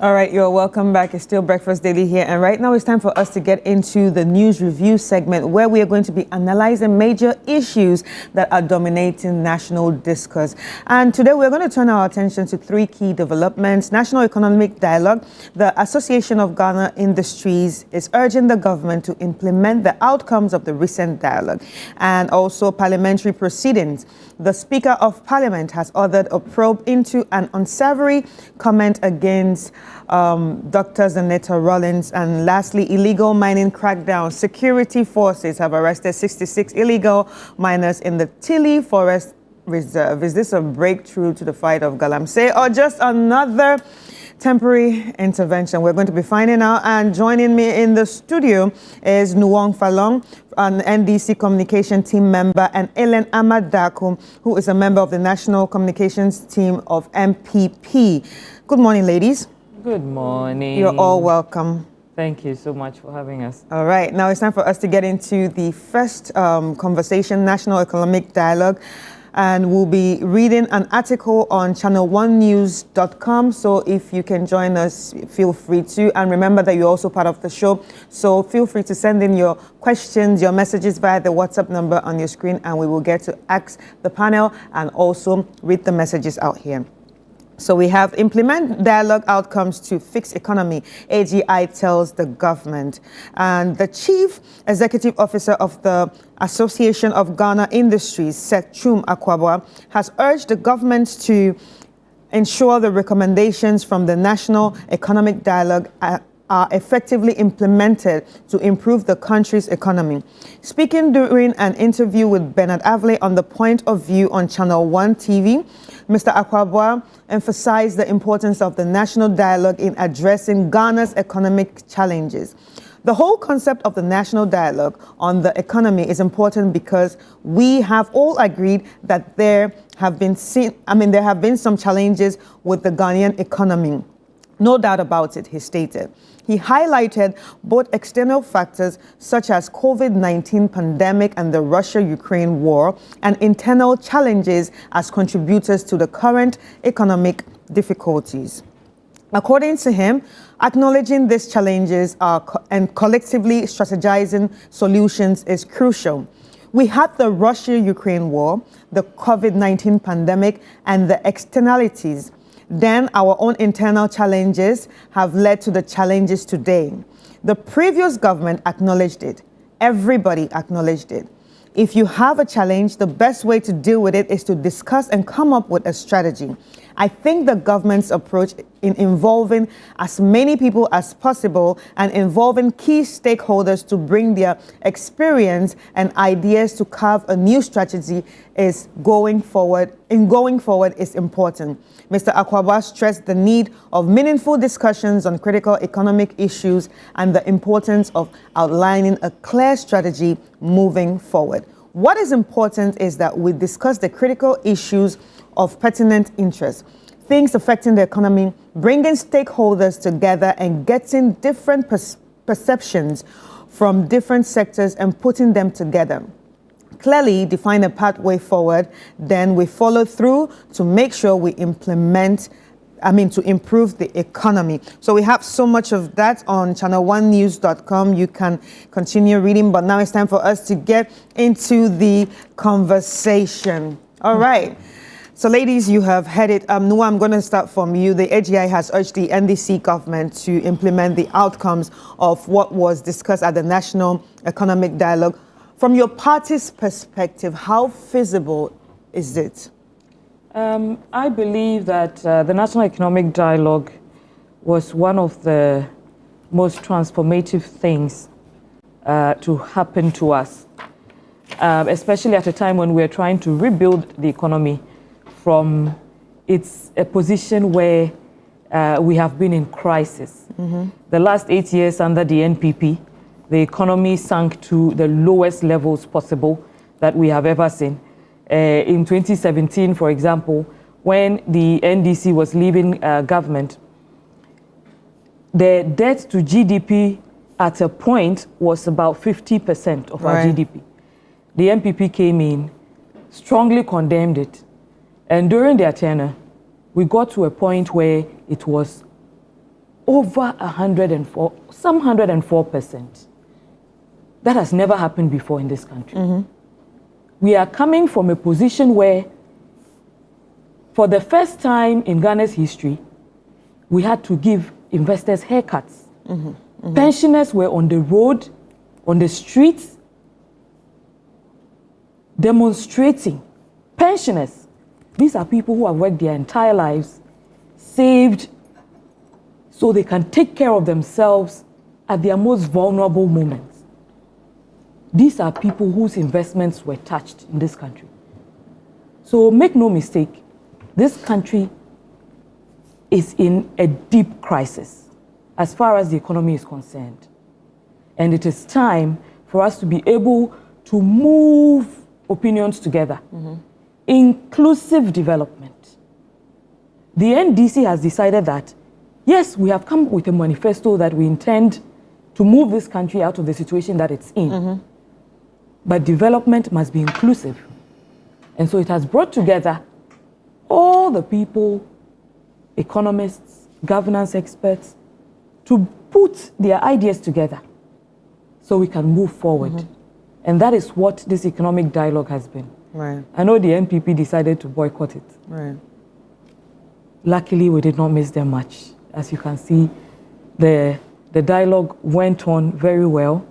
All right, you're welcome back. It's still Breakfast Daily here. And right now it's time for us to get into the news review segment where we are going to be analyzing major issues that are dominating national discourse. And today we're going to turn our attention to three key developments. National Economic Dialogue. The Association of Ghana Industries is urging the government to implement the outcomes of the recent dialogue. And also parliamentary proceedings. The Speaker of Parliament has ordered a probe into an unsavory comment against Dr. Zanetta Rollins. And lastly, illegal mining crackdown. Security forces have arrested 66 illegal miners in the Tilly Forest Reserve. Is this a breakthrough to the fight of Galamsey or just another temporary intervention? We're going to be finding out. And joining me in the studio is Nuwong Falong, an NDC communication team member, and Ellen Amadakum, who is a member of the National Communications team of MPP. Good morning, ladies. Good morning. You're all welcome. Thank you so much for having us. All right, now it's time for us to get into the first conversation, National Economic Dialogue. And we'll be reading an article on ChannelOneNews.com. So if you can join us, feel free to. And remember that you're also part of the show. So feel free to send in your questions, your messages via the WhatsApp number on your screen, and we will get to ask the panel and also read the messages out here. So we have implement dialogue outcomes to fix economy, AGI tells the government. And the Chief Executive Officer of the Association of Ghana Industries, Chum Akwabwa, has urged the government to ensure the recommendations from the National Economic Dialogue are effectively implemented to improve the country's economy. Speaking during an interview with Bernard Avley on The Point of View on Channel One TV, Mr. Akwabwa emphasized the importance of the national dialogue in addressing Ghana's economic challenges. The whole concept of the national dialogue on the economy is important because we have all agreed that there have been some challenges with the Ghanaian economy. No doubt about it, he stated. He highlighted both external factors such as COVID-19 pandemic and the Russia-Ukraine war and internal challenges as contributors to the current economic difficulties. According to him, acknowledging these challenges and collectively strategizing solutions is crucial. We had the Russia-Ukraine war, the COVID-19 pandemic, and the externalities. Then our own internal challenges have led to the challenges today. The previous government acknowledged it. Everybody acknowledged it. If you have a challenge, the best way to deal with it is to discuss and come up with a strategy. I think the government's approach in involving as many people as possible and involving key stakeholders to bring their experience and ideas to carve a new strategy is going forward is important. Mr. Akwabwa stressed the need of meaningful discussions on critical economic issues and the importance of outlining a clear strategy moving forward. What is important is that we discuss the critical issues of pertinent interest, things affecting the economy, bringing stakeholders together and getting different perceptions from different sectors and putting them together. Clearly define a pathway forward, then we follow through to make sure we to improve the economy. So we have so much of that on ChannelOneNews.com. You can continue reading, but now it's time for us to get into the conversation. All right. So ladies, you have heard it. Nuwa, I'm going to start from you. The AGI has urged the NDC government to implement the outcomes of what was discussed at the National Economic Dialogue. From your party's perspective, how feasible is it? I believe that the National Economic Dialogue was one of the most transformative things to happen to us, especially at a time when we're trying to rebuild the economy from a position where we have been in crisis. Mm-hmm. The last 8 years under the NPP, the economy sank to the lowest levels possible that we have ever seen. In 2017, for example, when the NDC was leaving government, the debt to GDP at a point was about 50% of our GDP. The MPP came in, strongly condemned it, and during their tenure, we got to a point where it was over 104, some 104%. That has never happened before in this country. We are coming from a position where, for the first time in Ghana's history, we had to give investors haircuts. Pensioners were on the road, on the streets, demonstrating. Pensioners, these are people who have worked their entire lives, saved so they can take care of themselves at their most vulnerable moments. These are people whose investments were touched in this country. So make no mistake, this country is in a deep crisis as far as the economy is concerned. And it is time for us to be able to move opinions together. Inclusive development. The NDC has decided that, yes, we have come with a manifesto that we intend to move this country out of the situation that it's in. But development must be inclusive. And so it has brought together all the people, economists, governance experts, to put their ideas together so we can move forward. And that is what this economic dialogue has been. Right. I know the NPP decided to boycott it. Right. Luckily, we did not miss them much. As you can see, the dialogue went on very well.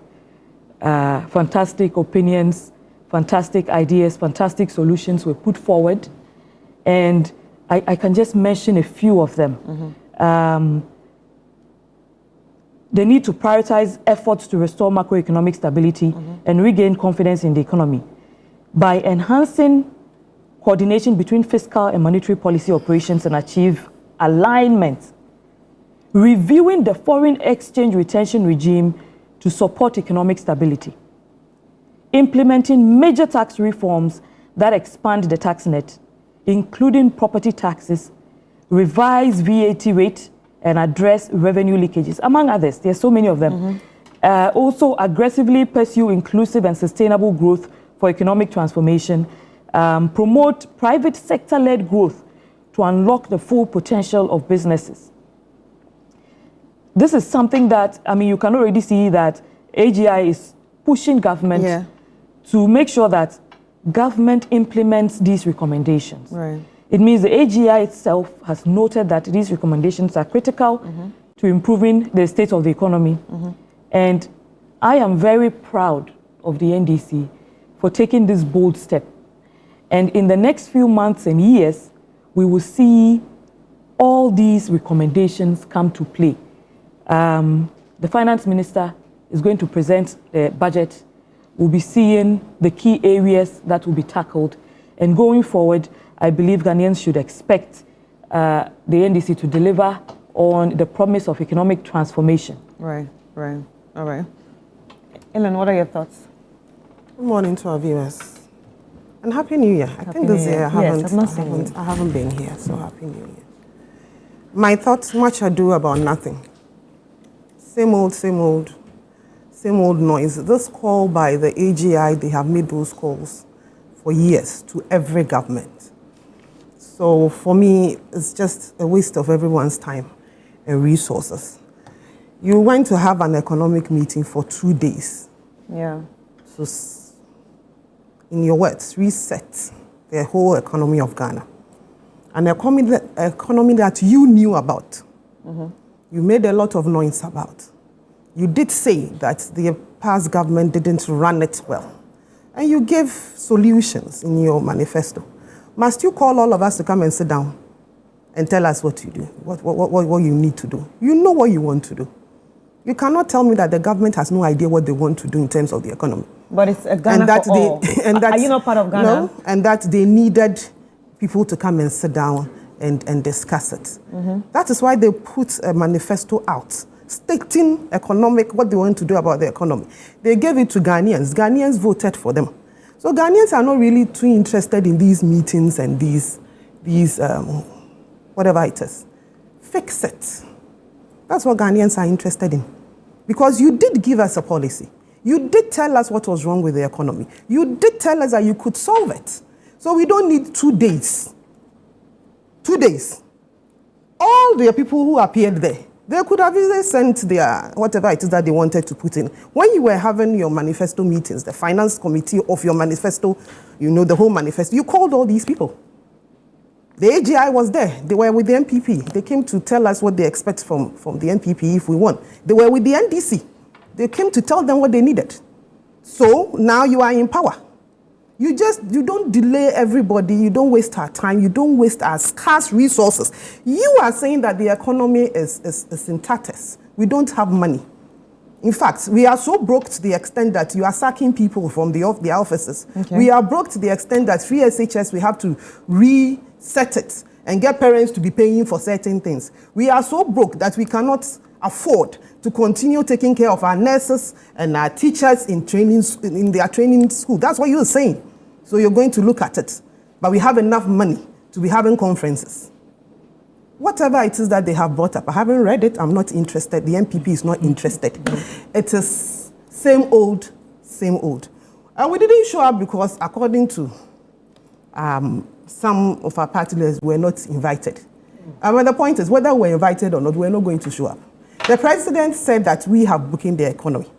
Fantastic opinions, fantastic ideas, fantastic solutions were put forward. And I can just mention a few of them. The need to prioritize efforts to restore macroeconomic stability and regain confidence in the economy by enhancing coordination between fiscal and monetary policy operations and achieve alignment. Reviewing the foreign exchange retention regime to support economic stability. Implementing major tax reforms that expand the tax net, including property taxes, revise VAT rate, and address revenue leakages, among others. There are so many of them. Also, aggressively pursue inclusive and sustainable growth for economic transformation, promote private sector-led growth to unlock the full potential of businesses. This is something that, I mean, you can already see that AGI is pushing government to make sure that government implements these recommendations. Right. It means the AGI itself has noted that these recommendations are critical to improving the state of the economy. And I am very proud of the NDC for taking this bold step. And in the next few months and years, we will see all these recommendations come to play. The finance minister is going to present the budget. We'll be seeing the key areas that will be tackled. And going forward, I believe Ghanaians should expect the NDC to deliver on the promise of economic transformation. Right, right. All right. Ellen, what are your thoughts? Good morning to our viewers. And Happy New Year. I think this year I haven't been here, so Happy New Year. My thoughts, much ado about nothing. Same old, same old, same old noise. This call by the AGI, they have made those calls for years to every government. So for me, it's just a waste of everyone's time and resources. You went to have an economic meeting for 2 days. Yeah. So, in your words, reset the whole economy of Ghana. An economy that you knew about. You made a lot of noise about. You did say that the past government didn't run it well. And you gave solutions in your manifesto. Must you call all of us to come and sit down and tell us what you do, what you need to do? You know what you want to do. You cannot tell me that the government has no idea what they want to do in terms of the economy. But it's a Ghana for all. Are you not part of Ghana? No, and that they needed people to come and sit down and discuss it. That is why they put a manifesto out, stating what they want to do about the economy. They gave it to Ghanaians. Ghanaians voted for them. So Ghanaians are not really too interested in these meetings and these whatever it is. Fix it. That's what Ghanaians are interested in. Because you did give us a policy. You did tell us what was wrong with the economy. You did tell us that you could solve it. So we don't need 2 days. 2 days. All the people who appeared there, They could have easily sent their whatever it is that they wanted to put in. When you were having your manifesto meetings, the finance committee of your manifesto, the whole manifesto, you called all these people. The AGI was there. They were with the NPP. They came to tell us what they expect from the NPP if we won. They were with the NDC. They came to tell them what they needed. So now you are in power. You don't delay everybody. You don't waste our time. You don't waste our scarce resources. You are saying that the economy is in tatters. We don't have money. In fact, we are so broke to the extent that you are sacking people from the offices. Okay. We are broke to the extent that free SHS, we have to reset it and get parents to be paying for certain things. We are so broke that we cannot afford to continue taking care of our nurses and our teachers in their training school. That's what you're saying. So you're going to look at it. But we have enough money to be having conferences. Whatever it is that they have brought up, I haven't read it. I'm not interested. The NPP is not interested. It is same old, same old. And we didn't show up because, according to some of our party leaders, were not invited. But the point is, whether we're invited or not, we're not going to show up. The president said that we have broken the economy.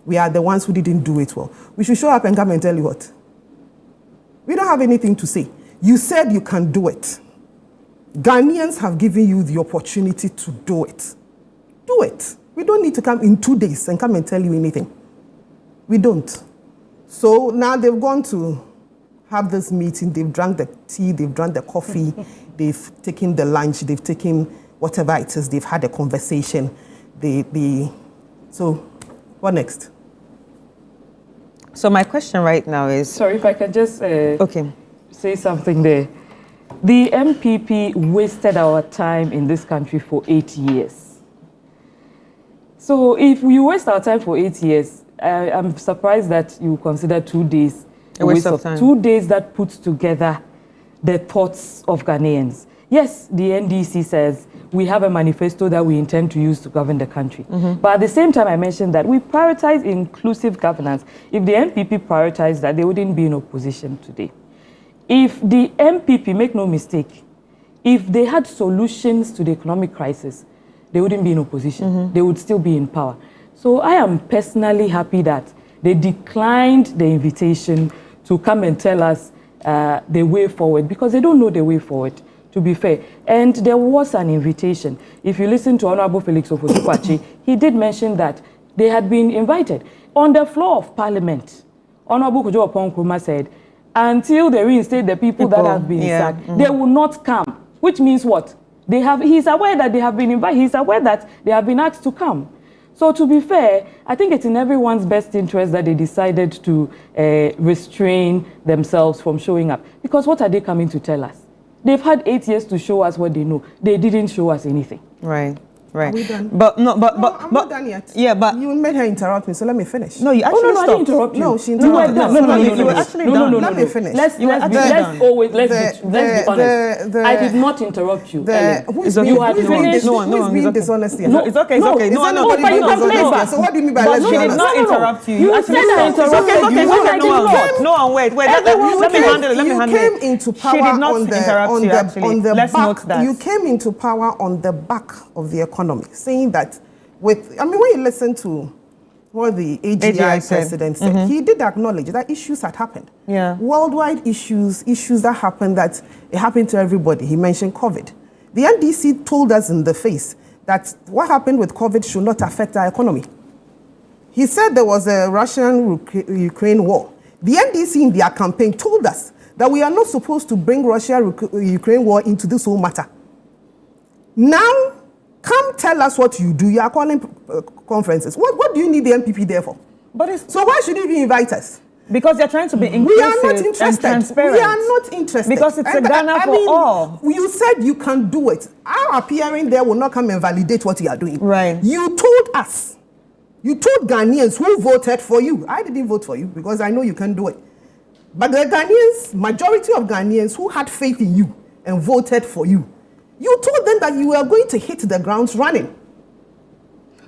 We are the ones who didn't do it well. We should show up and come and tell you what. We don't have anything to say. You said you can do it. Ghanaians have given you the opportunity to do it. Do it. We don't need to come in 2 days and come and tell you anything. We don't. So now they've gone to have this meeting. They've drank the tea. They've drank the coffee. They've taken the lunch. They've taken whatever it is. They've had a conversation. So what next? So my question right now is... Sorry, if I can just say something there. The MPP wasted our time in this country for 8 years. So if we waste our time for 8 years, I'm surprised that you consider 2 days a waste of time. 2 days that puts together the thoughts of Ghanaians. Yes, the NDC says we have a manifesto that we intend to use to govern the country. But at the same time, I mentioned that we prioritize inclusive governance. If the NPP prioritized that, they wouldn't be in opposition today. If the MPP, make no mistake, if they had solutions to the economic crisis, they wouldn't be in opposition. They would still be in power. So I am personally happy that they declined the invitation to come and tell us the way forward, because they don't know the way forward, to be fair. And there was an invitation. If you listen to Honorable Felix Ofosu-Kwakye, he did mention that they had been invited. On the floor of Parliament, Honorable Kojo Oppong-Nkrumah said, until they reinstate the people that have been sacked, they will not come. Which means what? He's aware that they have been invited. He's aware that they have been asked to come. So to be fair, I think it's in everyone's best interest that they decided to restrain themselves from showing up. Because what are they coming to tell us? They've had 8 years to show us what they know. They didn't show us anything. Right. Right. Are we done? But I'm not done yet. Yeah, but you made her interrupt me, so let me finish. No, you actually stopped. I didn't interrupt you. No, she interrupted. You were actually done. Let me finish. Let's be honest. I did not interrupt you. You had finished. Who's being dishonest here? No, it's okay. It's okay. No, but you can play. So what do you mean by let's be honest? She did not interrupt you. You said I interrupted you. Okay. No, wait. Let me handle it. You came into power. She did not interrupt you, actually. Let's note that. You came into power on the back of the economy, saying that when you listen to what the AGI president said, he did acknowledge that issues had happened. Yeah. Worldwide issues that happened, that it happened to everybody. He mentioned COVID. The NDC told us in the face that what happened with COVID should not affect our economy. He said there was a Russian-Ukraine war. The NDC in their campaign told us that we are not supposed to bring Russia-Ukraine war into this whole matter. Now, come tell us what you do. You are calling conferences. What do you need the MPP there for? So why should you even invite us? Because they're trying to be inclusive. We are not interested. And transparent. We are not interested. Because it's a Ghana for all. You said you can do it. Our appearing there will not come and validate what you are doing. Right. You told us. You told Ghanaians who voted for you. I didn't vote for you because I know you can do it. But the Ghanaians, majority of Ghanaians who had faith in you and voted for you, you told them that you were going to hit the grounds running.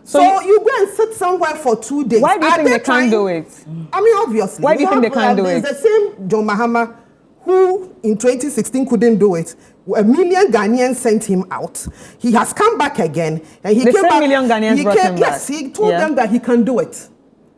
So you go and sit somewhere for 2 days. Why do you think they can't do it? Obviously. Why do you think they can't do it? It's the same John Mahama who in 2016 couldn't do it. 1 million Ghanaians sent him out. He has come back again, and he the came same back. million Ghanaians brought him back. Yes, he told them that he can do it,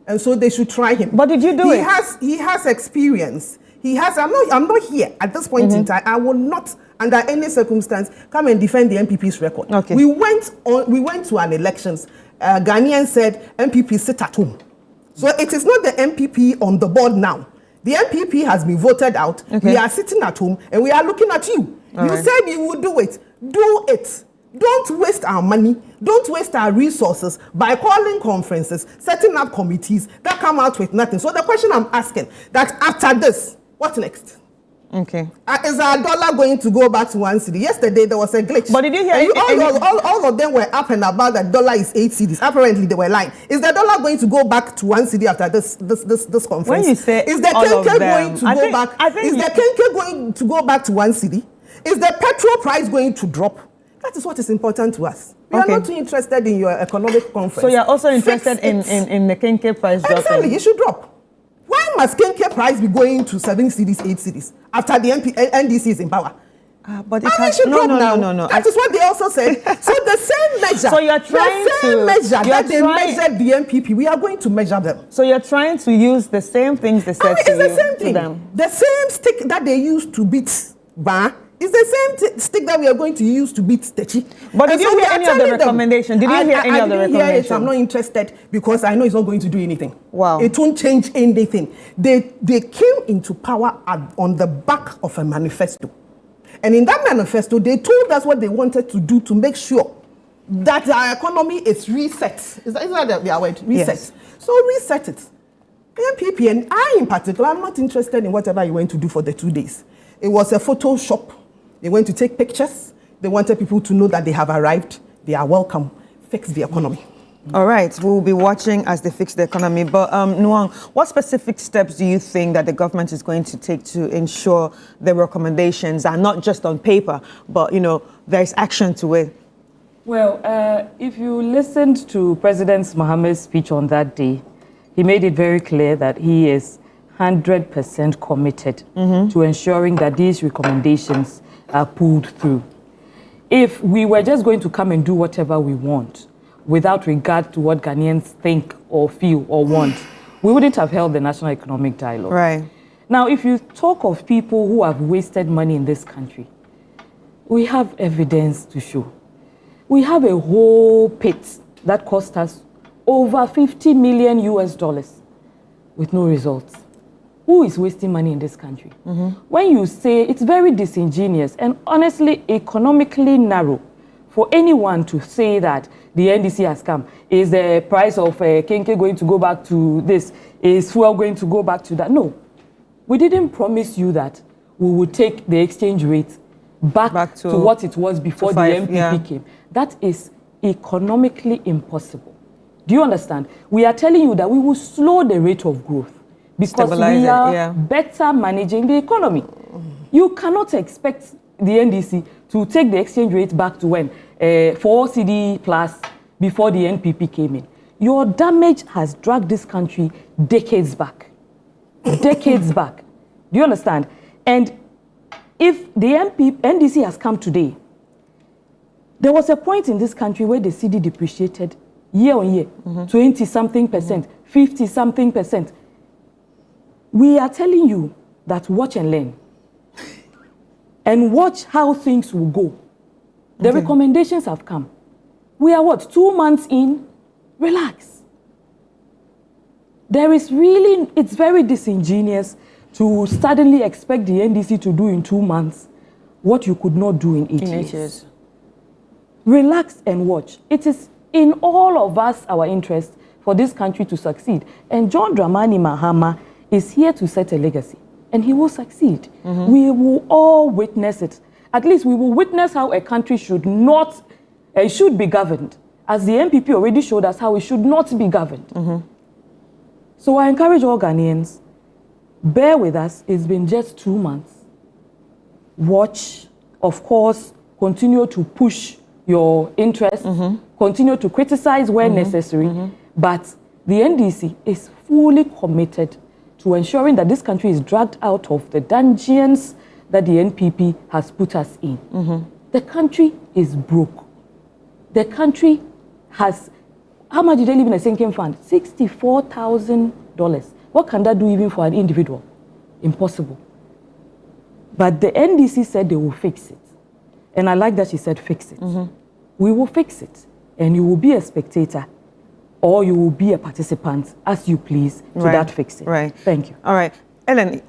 and so they should try him. But did you do it? He has experience. He has. I'm not here at this point in time. I will not, under any circumstance, come and defend the MPP's record. Okay. We went to an elections. Ghanaians said MPP sit at home. So it is not the MPP on the board now. The MPP has been voted out. Okay. We are sitting at home and we are looking at you. All you right. said you would do it. Do it. Don't waste our money. Don't waste our resources by calling conferences, setting up committees that come out with nothing. So the question I'm asking, that after this, what next? Okay. Is our dollar going to go back to 1 cedi? Yesterday there was a glitch. But did you hear all of them were up and about that dollar is 8 cedis. Apparently they were lying. Is the dollar going to go back to 1 cedi after this conference? When you say is the all of Kenke them, going to go back? Is the Kenke going to go back to 1 cedi? Is the petrol price going to drop? That is what is important to us. We are not too interested in your economic conference. So you're also interested in the Kenke price dropping? Exactly, it should drop. Why must Kenke price be going to 7 cedis, 8 cedis after the NDC is in power? But it should drop now. No. That is what they also said. So the same measure. So you're trying they measured the MPP, we are going to measure them. So you're trying to use the same things they said it's the same thing. Them. The same stick that they used to beat Ba is the same stick that we are going to use to beat Techi. But did you hear any of the recommendation? Did you hear any of the recommendation? I'm not interested because I know it's not going to do anything. Wow. It won't change anything. They came into power on the back of a manifesto. And in that manifesto, they told us what they wanted to do to make sure that our economy is reset. Is that the word? Reset. Yes. So reset it. MPP and I in particular, I'm not interested in whatever you went to do for the 2 days. It was a Photoshop. They went to take pictures. They wanted people to know that they have arrived. They are welcome. Fix the economy. All right, we'll be watching as they fix the economy. But Nwang, what specific steps do you think that the government is going to take to ensure the recommendations are not just on paper, but there's action to it? Well, if you listened to President Mohammed's speech on that day, he made it very clear that he is 100% committed to ensuring that these recommendations are pulled through. If we were just going to come and do whatever we want, without regard to what Ghanaians think or feel or want, we wouldn't have held the National Economic Dialogue. Right. Now, if you talk of people who have wasted money in this country, we have evidence to show. We have a whole pit that cost us over $50 million with no results. Who is wasting money in this country? When you say it's very disingenuous and honestly economically narrow for anyone to say that the NDC has come, is the price of Kenke going to go back to this? Is fuel going to go back to that? No. We didn't promise you that we would take the exchange rate back to what it was before the MPP came. That is economically impossible. Do you understand? We are telling you that we will slow the rate of growth because we are better managing the economy. You cannot expect the NDC to take the exchange rate back to when? 4 cedi plus before the NPP came in. Your damage has dragged this country decades back. Decades back. Do you understand? And if the NDC has come today, there was a point in this country where the cedi depreciated year on year, 20-something%, 50-something%. We are telling you that watch and learn. And watch how things will go. The recommendations have come. We are 2 months in? Relax. It's very disingenuous to suddenly expect the NDC to do in 2 months what you could not do in 8 years. Relax and watch. It is in all of us our interest for this country to succeed. And John Dramani Mahama is here to set a legacy. And he will succeed. We will all witness it. At least we will witness how a country should be governed. As the MPP already showed us how it should not be governed. So I encourage all Ghanaians, bear with us. It's been just 2 months. Watch, of course, continue to push your interests, continue to criticize where necessary. But the NDC is fully committed to ensuring that this country is dragged out of the dungeons that the NPP has put us in. The country is broke. The country has, how much do they live in a sinking fund? $64,000. What can that do even for an individual? Impossible. But the NDC said they will fix it. And I like that she said fix it. We will fix it. And you will be a spectator or you will be a participant as you please to that fixing. Right. Thank you. All right. Ellen,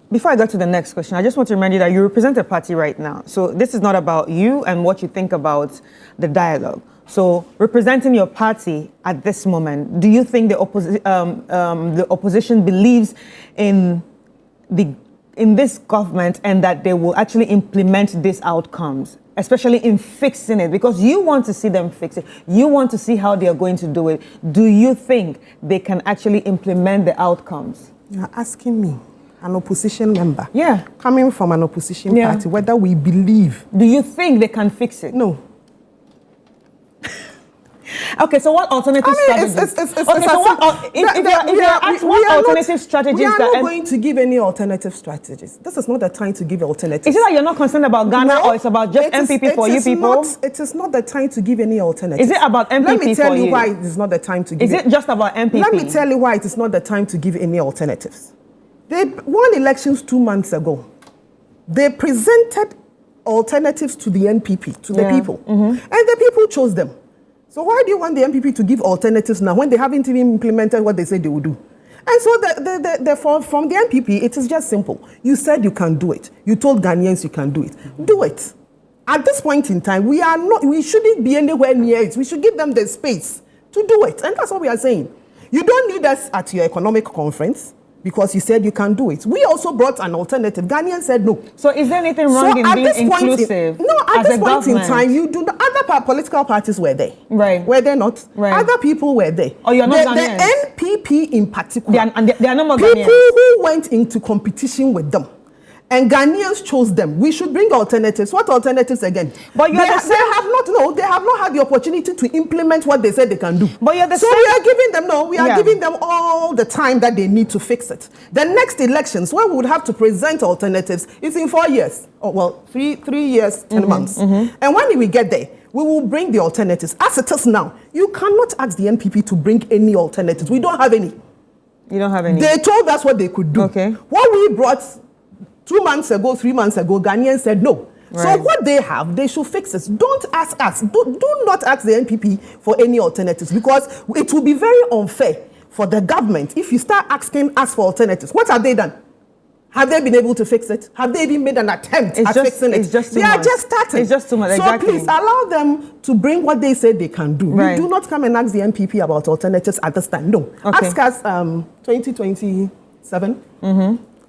before I go to the next question, I just want to remind you that you represent a party right now. So this is not about you and what you think about the dialogue. So representing your party at this moment, do you think the opposition believes in this government and that they will actually implement these outcomes, especially in fixing it? Because you want to see them fix it. You want to see how they are going to do it. Do you think they can actually implement the outcomes? You're asking me, an opposition member, coming from an opposition party, whether we believe. Do you think they can fix it? No. Okay, so what alternative strategies? What alternative strategies? We are not going to give any alternative strategies. This is not the time to give alternatives. Is it that you're not concerned about Ghana, or it's about just MPP for you people? It is not the time to give any alternatives. Is it about MPP for you? Let me tell you why it is not the time to give. Is it just about MPP? Let me tell you why it is not the time to give any alternatives. They won elections 2 months ago. They presented alternatives to the NPP, to the people, and the people chose them. So why do you want the NPP to give alternatives now when they haven't even implemented what they said they would do? And so from the NPP, it is just simple. You said you can do it. You told Ghanaians you can do it. Do it. At this point in time, we shouldn't be anywhere near it. We should give them the space to do it. And that's what we are saying. You don't need us at your economic conference because you said you can do it. We also brought an alternative. Ghanaians said no. So is there anything wrong in being inclusive? At this point in time, you do not. Other political parties were there. Right. Were they not? Right. Other people were there. Oh, you're not Ghanaians? The NPP in particular. They are not more people Ghanaians. who went into competition with them. And Ghanaians chose them. We should bring alternatives. What alternatives again? But they have not had the opportunity to implement what they said they can do. But you're the so same. we are giving them giving them all the time that they need to fix it. The next elections, when we would have to present alternatives, is in 4 years. Oh, well, three years, 10 months. And when we get there, we will bring the alternatives. As it is now, you cannot ask the NPP to bring any alternatives. We don't have any. You don't have any? They told us what they could do. Okay. What we brought 2 months ago, 3 months ago, Ghanaians said no. Right. So what they have, they should fix it. Don't ask us. Do not ask the NPP for any alternatives because it will be very unfair for the government if you start asking us for alternatives. What have they done? Have they been able to fix it? Have they even made an attempt fixing it? They are just starting. It's just too much. So exactly. Please allow them to bring what they said they can do. Right. You do not come and ask the NPP about alternatives at this time. No. Okay. Ask us 2027.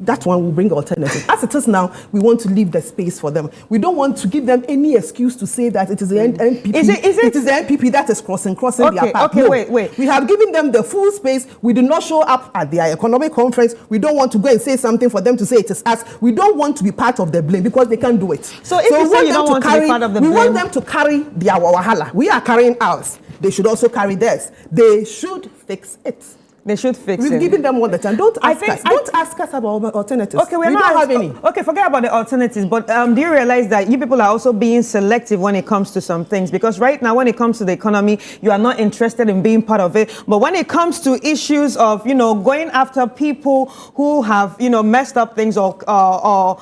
That one will bring alternatives. As it is now, we want to leave the space for them. We don't want to give them any excuse to say that it is the NPP. It is the NPP that is crossing their path. Okay, no. wait. We have given them the full space. We did not show up at their economic conference. We don't want to go and say something for them to say it is us. We don't want to be part of the blame because they can't do it. So if you say you don't want to be part of the blame, we want them to carry their wahala. We are carrying ours. They should also carry theirs. They should fix it. They should fix it. We've given them all the time. Don't ask us about alternatives. Okay, we don't have any. Okay, forget about the alternatives. But do you realize that you people are also being selective when it comes to some things? Because right now, when it comes to the economy, you are not interested in being part of it. But when it comes to issues of going after people who have messed up things or are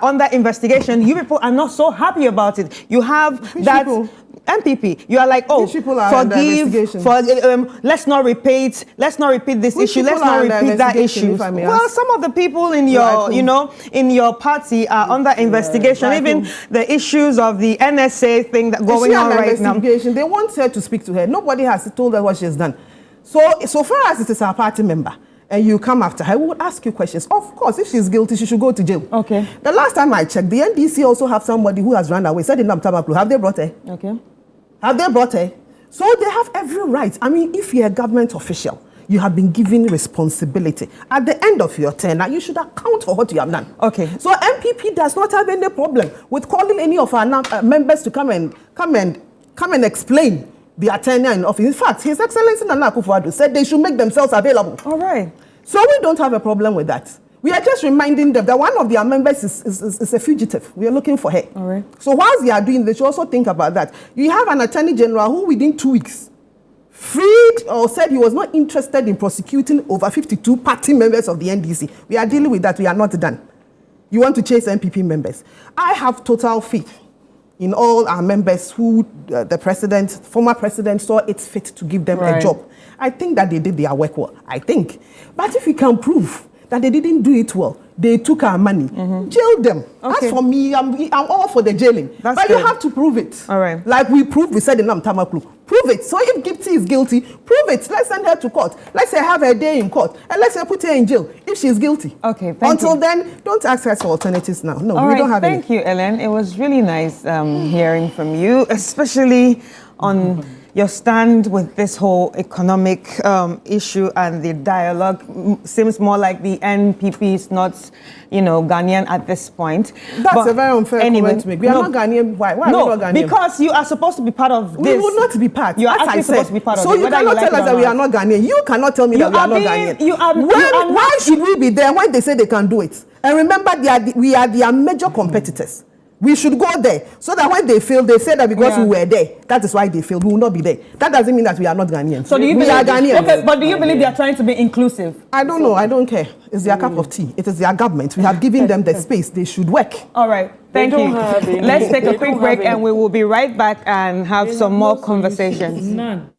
under investigation, you people are not so happy about it. You have NPP, you are like, forgive, let's not repeat this issue, let's not repeat that issue. Well, some of the people in your, in your party are under investigation, even the issues of the NSA thing that going on right now. They want her to speak to her. Nobody has told her what she has done. So far as it is our party member, and you come after her, we will ask you questions. Of course, if she's guilty, she should go to jail. Okay. The last time I checked, the NDC also have somebody who has run away. Said in Namtabaklu. Have they brought her? Okay. Have they brought her? So they have every right. I mean, if you're a government official, you have been given responsibility. At the end of your tenure, you should account for what you have done. Okay. So MPP does not have any problem with calling any of our members to come and explain their tenure in office. In fact, His Excellency Nana Akufo-Addo said they should make themselves available. All right. So we don't have a problem with that. We are just reminding them that one of their members is a fugitive. We are looking for her. All right. So whilst they are doing, they should also think about that. You have an attorney general who within 2 weeks freed or said he was not interested in prosecuting over 52 party members of the NDC. We are dealing with that. We are not done. You want to chase MPP members. I have total faith in all our members who the former president saw it fit to give them a job. I think that they did their work well. I think. But if we can prove that they didn't do it well, they took our money, jail them. Okay. As for me, I'm all for the jailing. But good. you have to prove it. All right. Like we said in Namtamaklu. Prove it. So if Gipsy is guilty, prove it. Let's send her to court. Let's say have her day in court. And let's say put her in jail if she's guilty. Okay, thank Until you. then, don't ask us for alternatives now. No, All we right, don't have any. thank you, Ellen. It was really nice hearing from you, especially on your stand with this whole economic issue, and the dialogue seems more like the NPP is not, Ghanaian at this point. That's a very unfair comment to make. We are not Ghanaian. Why? Why are we not Ghanaian? Because you are supposed to be part of this. We will not be part. You are As actually I said, supposed to be part of it. So you cannot tell us that we are not Ghanaian. You cannot tell me that we are not Ghanaian. Why should we be there when they say they can do it? And remember, we are their major competitors. We should go there so that when they fail, they say that because we were there, that is why they failed. We will not be there. That doesn't mean that we are not Ghanaians. So do you we are Ghanaians. Okay, but do you believe they are trying to be inclusive? I don't know. I don't care. It's their cup of tea. It is their government. We have given them the space. They should work. All right. Thank you. Let's take a quick break and we will be right back and have some more conversations. None.